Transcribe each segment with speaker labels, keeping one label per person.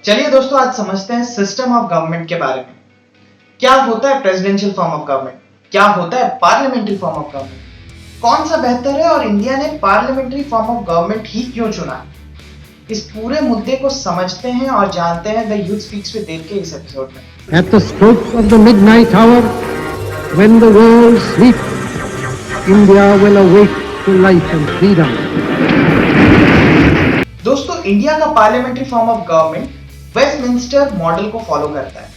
Speaker 1: चलिए दोस्तों, आज समझते हैं सिस्टम ऑफ गवर्नमेंट के बारे में। क्या होता है प्रेसिडेंशियल फॉर्म ऑफ गवर्नमेंट, क्या होता है पार्लियामेंट्री फॉर्म ऑफ गवर्नमेंट, कौन सा बेहतर है और इंडिया ने पार्लियामेंट्री फॉर्म ऑफ गवर्नमेंट ही क्यों चुना। इस पूरे मुद्दे को समझते हैं और जानते हैं द यूथ स्पीक्स विद देव के इस एपिसोड में।
Speaker 2: At the stroke of the midnight hour, when the world sleeps, India will awake to life and freedom.
Speaker 1: दोस्तों, इंडिया का parliamentary form of government Westminster model को फॉलो करता है,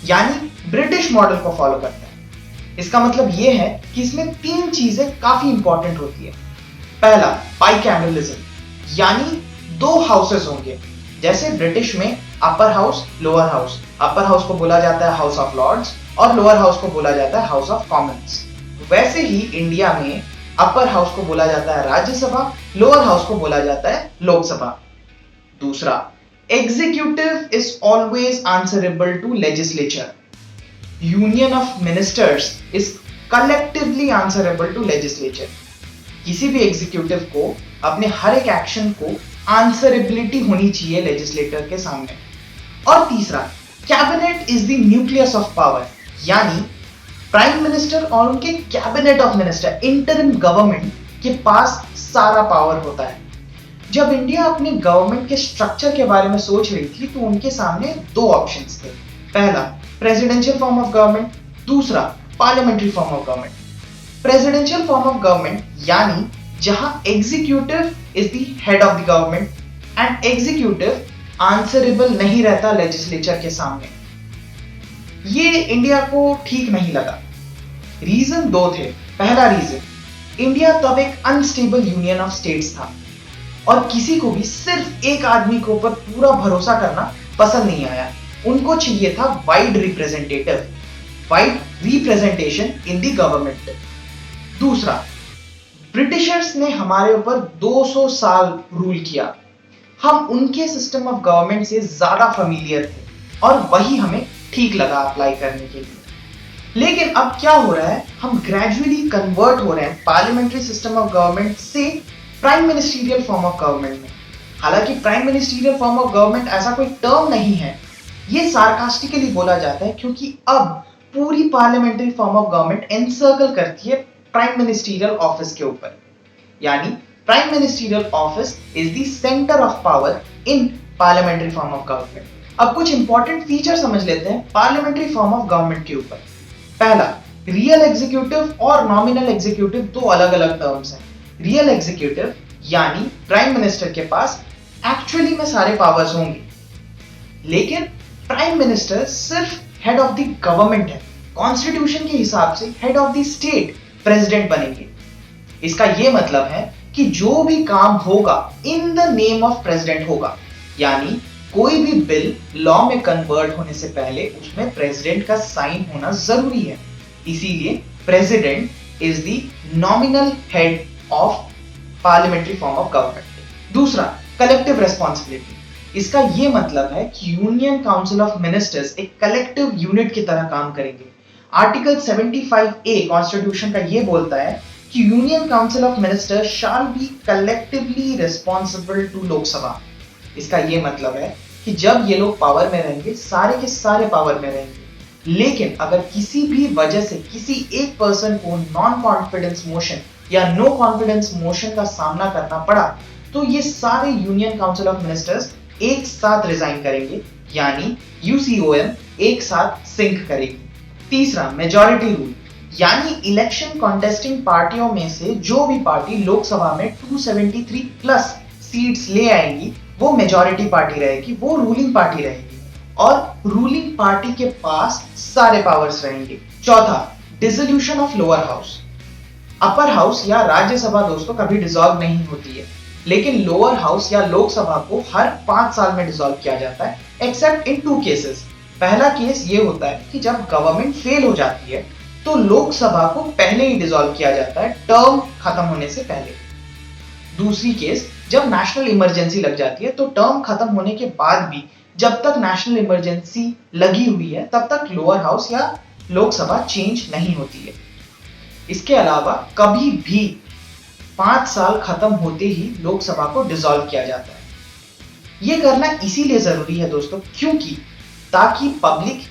Speaker 1: यानी British model को फॉलो करता है। इसका मतलब यह है कि इसमें तीन चीजें काफी इंपॉर्टेंट होती है। पहला, बाइकैमरलिज्म, यानी दो हाउसेस होंगे। जैसे ब्रिटिश में upper house, lower house. Upper house को बोला जाता है हाउस ऑफ लॉर्ड्स और लोअर हाउस को बोला जाता है हाउस ऑफ कॉमन्स। वैसे ही इंडिया में अपर हाउस को बोला जाता है राज्यसभा, लोअर हाउस को बोला जाता है लोकसभा। दूसरा, executive is always answerable to legislature. Union of ministers is collectively answerable to legislature. किसी भी एग्जीक्यूटिव को अपने हर एक एक्शन को आंसरेबिलिटी होनी चाहिए लेजिस्लेटर के सामने। और तीसरा, cabinet is the nucleus of power, यानी प्राइम मिनिस्टर और उनके cabinet of minister, interim government के पास सारा पावर होता है। जब इंडिया अपनी गवर्नमेंट के स्ट्रक्चर के बारे में सोच रही थी तो उनके सामने दो ऑप्शंस थे। पहला, प्रेसिडेंशियल फॉर्म ऑफ गवर्नमेंट, दूसरा parliamentary form of government. Presidential form of government यानी जहां executive is the head of the government and executive answerable नहीं रहता लेजिस्लेचर के सामने। ये इंडिया को ठीक नहीं लगा। रीजन दो थे। पहला रीजन, इंडिया तब एक अनस्टेबल यूनियन ऑफ स्टेट्स था और किसी को भी सिर्फ एक आदमी के ऊपर पूरा भरोसा करना पसंद नहीं आया। उनको चाहिए था wide representation in the government. दूसरा, ब्रिटिशर्स ने हमारे ऊपर 200 साल रूल किया। हम उनके सिस्टम ऑफ गवर्नमेंट से ज्यादा फेमिलियर थे और वही हमें ठीक लगा अप्लाई करने के लिए। लेकिन अब क्या हो रहा है, हम ग्रेजुअली कन्वर्ट हो रहे हैं पार्लियामेंट्री सिस्टम ऑफ गवर्नमेंट से prime ministerial form of government में। हालांकि prime ministerial form of government ऐसा कोई टर्म नहीं है, ये सार्कास्टिकली बोला जाता है क्योंकि अब पूरी parliamentary form of government encircle करती है प्राइम मिनिस्टीरियल ऑफिस के ऊपर। यानी prime ministerial office is the centre of power in parliamentary form of government. अब कुछ इंपॉर्टेंट फीचर समझ लेते हैं पार्लियामेंट्री फॉर्म ऑफ गवर्नमेंट के ऊपर। पहला, रियल एग्जीक्यूटिव और नॉमिनल एग्जीक्यूटिव दो अलग अलग टर्म्स हैं। रियल एग्जीक्यूटिव यानी प्राइम मिनिस्टर के पास एक्चुअली में सारे पावर्स होंगे, लेकिन प्राइम मिनिस्टर सिर्फ हेड ऑफ द गवर्नमेंट है। कॉन्स्टिट्यूशन के हिसाब से head of the state president बनेंगे। इसका यह मतलब है कि जो भी काम होगा in the name of president होगा, यानी कोई भी बिल लॉ में कन्वर्ट होने से पहले उसमें प्रेसिडेंट का साइन होना जरूरी है। इसीलिए president is the nominal head of parliamentary form of government. दूसरा, कलेक्टिव रेस्पॉन्सिबिलिटी। इसका यह मतलब है कि यूनियन काउंसिल ऑफ मिनिस्टर्स एक कलेक्टिव यूनिट की तरह काम करेंगे। आर्टिकल 75A कॉन्स्टिट्यूशन का यह बोलता है कि union council of ministers shall be collectively responsible to Lok Sabha. इसका यह मतलब है कि जब ये लोग पावर में रहेंगे, सारे के सारे पावर में रहेंगे। लेकिन अगर किसी भी वजह से किसी एक पर्सन को नॉन कॉन्फिडेंस मोशन या नो कॉन्फिडेंस मोशन का सामना करना पड़ा तो ये सारे यूनियन काउंसिल ऑफ मिनिस्टर्स एक साथ रिजाइन करेंगे, यानी यूसीओएम एक साथ सिंक करेगी। तीसरा, मेजॉरिटी रूल, यानी इलेक्शन कॉन्टेस्टिंग पार्टियों में से जो भी पार्टी लोकसभा में 273 प्लस सीट्स ले आएंगी वो मेजॉरिटी पार्टी रहेगी, वो रूलिंग पार्टी रहेगी और रूलिंग पार्टी के पास सारे पावर्स रहेंगे। चौथा, dissolution of lower house. Upper house या राज्यसभा दोस्तों कभी डिसॉल्व नहीं होती है, लेकिन लोअर हाउस या लोकसभा को हर 5 साल में डिसॉल्व किया जाता है, एक्सेप्ट इन 2 केसेस। पहला केस ये होता है कि जब गवर्नमेंट फेल हो जाती है तो लोकसभा को पहले ही डिसॉल्व किया जाता है, टर्म खत्म होने से पहले। दूसरी केस, जब नेशनल इमरजेंसी लग जाती है तो टर्म खत्म होने के बाद भी जब तक नेशनल इमरजेंसी लगी हुई है तब तक लोअर हाउस या लोकसभा चेंज नहीं होती है। इसके अलावा कभी भी 5 साल खत्म होते ही लोकसभा को डिसॉल्व किया जाता है। ये करना इसीलिए जरूरी है दोस्तों क्योंकि ताकि पब्लिक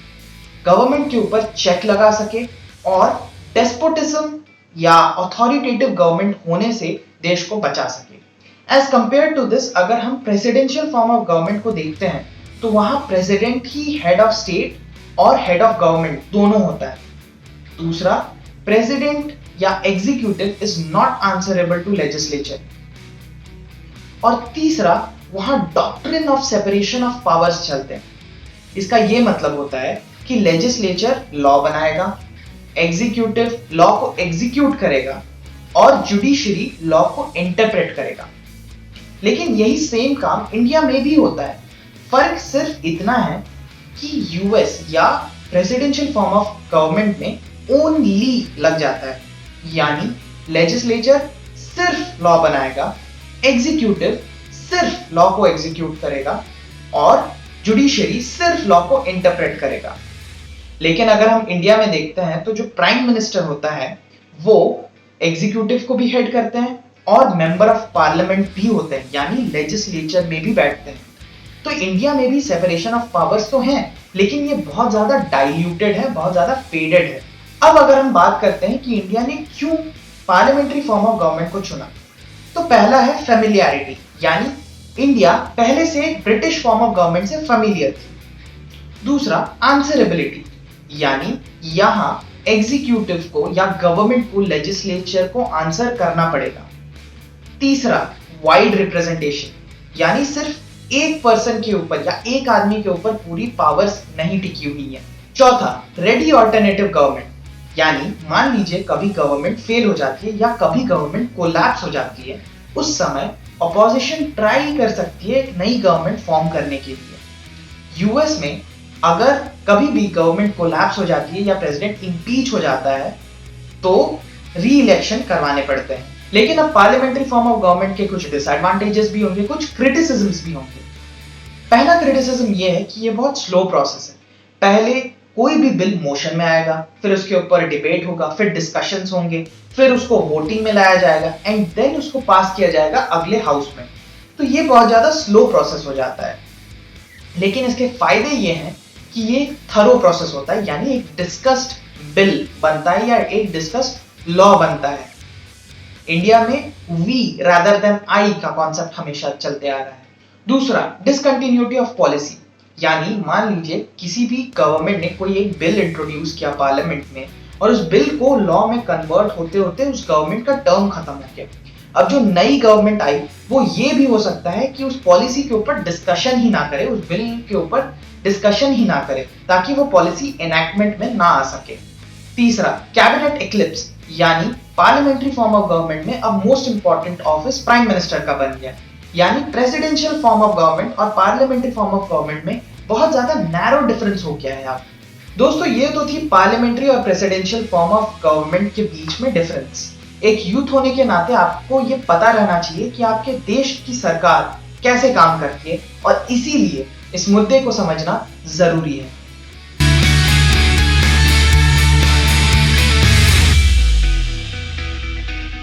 Speaker 1: गवर्नमेंट के ऊपर चेक लगा सके और डेस्पोटिज्म या अथॉरिटेटिव गवर्नमेंट होने से देश को बचा सके। एज कंपेयर टू दिस, अगर हम प्रेसिडेंशियल फॉर्म ऑफ गवर्नमेंट को देखते हैं तो वहां प्रेसिडेंट ही हेड ऑफ स्टेट और हेड ऑफ गवर्नमेंट दोनों होता है। दूसरा, प्रेसिडेंट या executive is not answerable to legislature. और तीसरा, वहां doctrine of separation of powers चलते हैं। इसका यह मतलब होता है कि लेजिस्लेचर लॉ बनाएगा, एग्जीक्यूटिव लॉ को एग्जीक्यूट करेगा और जुडिशरी लॉ को इंटरप्रेट करेगा। लेकिन यही सेम काम इंडिया में भी होता है। फर्क सिर्फ इतना है कि यूएस या प्रेसिडेंशियल फॉर्म ऑफ गवर्नमेंट में ओनली लग जाता है, यानी लेजिस्लेचर सिर्फ लॉ बनाएगा, एग्जीक्यूटिव सिर्फ लॉ को एग्जीक्यूट करेगा और जुडिशरी सिर्फ लॉ को इंटरप्रेट करेगा। लेकिन अगर हम इंडिया में देखते हैं तो जो प्राइम मिनिस्टर होता है वो एग्जीक्यूटिव को भी हेड करते हैं और मेंबर ऑफ पार्लियामेंट भी होते हैं, यानी लेजिस्लेचर में भी बैठते हैं। तो इंडिया में भी सेपरेशन ऑफ पावर्स तो हैं, लेकिन ये बहुत ज्यादा डाइल्यूटेड है, बहुत ज्यादा फेडेड है। अब अगर हम बात करते हैं कि इंडिया ने क्यों पार्लियामेंट्री फॉर्म ऑफ गवर्नमेंट को चुना, तो पहला है फेमिलियरिटी, यानी इंडिया पहले से ब्रिटिश फॉर्म ऑफ गवर्नमेंट से फेमिलियर थी। दूसरा, आंसरेबिलिटी, यानी यहां एग्जीक्यूटिव को या गवर्नमेंट को लेजिस्लेचर को आंसर करना पड़ेगा। तीसरा, वाइड रिप्रेजेंटेशन, यानी सिर्फ एक पर्सन के ऊपर या एक आदमी के ऊपर पूरी पावर्स नहीं टिकी हुई है। चौथा, रेडी ऑल्टरनेटिव गवर्नमेंट, यानी मान लीजिए कभी गवर्नमेंट फेल हो जाती है या कभी गवर्नमेंट कोलैप्स हो जाती है, उस समय ऑपोजिशन ट्राई कर सकती है एक नई गवर्नमेंट फॉर्म करने के लिए। यूएस में अगर कभी भी गवर्नमेंट कोलैप्स हो जाती है या प्रेसिडेंट इंपीच हो जाता है तो री इलेक्शन करवाने पड़ते हैं। लेकिन अब पार्लियामेंट्री फॉर्म ऑफ गवर्नमेंट के कुछ डिसएडवांटेजेस भी होंगे, कुछ क्रिटिसिज्म्स भी होंगे। पहला क्रिटिसिज्म ये है कि ये बहुत स्लो प्रोसेस है। पहले कोई भी बिल मोशन में आएगा, फिर उसके ऊपर डिबेट होगा, फिर डिस्कशंस होंगे, फिर उसको वोटिंग में लाया जाएगा एंड देन उसको पास किया जाएगा अगले हाउस में। तो ये बहुत ज्यादा स्लो प्रोसेस हो जाता है। लेकिन इसके फायदे ये हैं कि ये एक थरो प्रोसेस होता है, यानी एक डिस्कस्ड बिल बनता है या एक डिस्कस्ड लॉ बनता है। इंडिया में वी रादर देन आई का कॉन्सेप्ट हमेशा चलते आ रहा है। दूसरा, डिसकंटिन्यूटी ऑफ पॉलिसी, यानी मान लीजिए किसी भी गवर्नमेंट ने कोई एक बिल इंट्रोड्यूस किया पार्लियामेंट में और उस बिल को लॉ में कन्वर्ट होते होते उस गवर्नमेंट का टर्म खत्म हो गया। अब जो नई गवर्नमेंट आई वो ये भी हो सकता है कि उस पॉलिसी के ऊपर डिस्कशन ही ना करे, उस बिल के ऊपर डिस्कशन ही ना करे, ताकि वो पॉलिसी एनैक्टमेंट में ना आ सके। तीसरा, कैबिनेट एक्लिप्स, यानी पार्लियामेंट्री फॉर्म ऑफ गवर्नमेंट में अब most important office prime minister का बन गया, यानी प्रेसिडेंशियल फॉर्म ऑफ गवर्नमेंट और पार्लियामेंट्री फॉर्म ऑफ गवर्नमेंट में बहुत ज्यादा नैरो डिफरेंस हो गया है। आप दोस्तों, ये तो थी पार्लियामेंट्री और प्रेसिडेंशियल फॉर्म ऑफ गवर्नमेंट के बीच में डिफरेंस। एक यूथ होने के नाते आपको ये पता रहना चाहिए कि आपके देश की सरकार कैसे काम करती है और इसीलिए इस मुद्दे को समझना जरूरी है।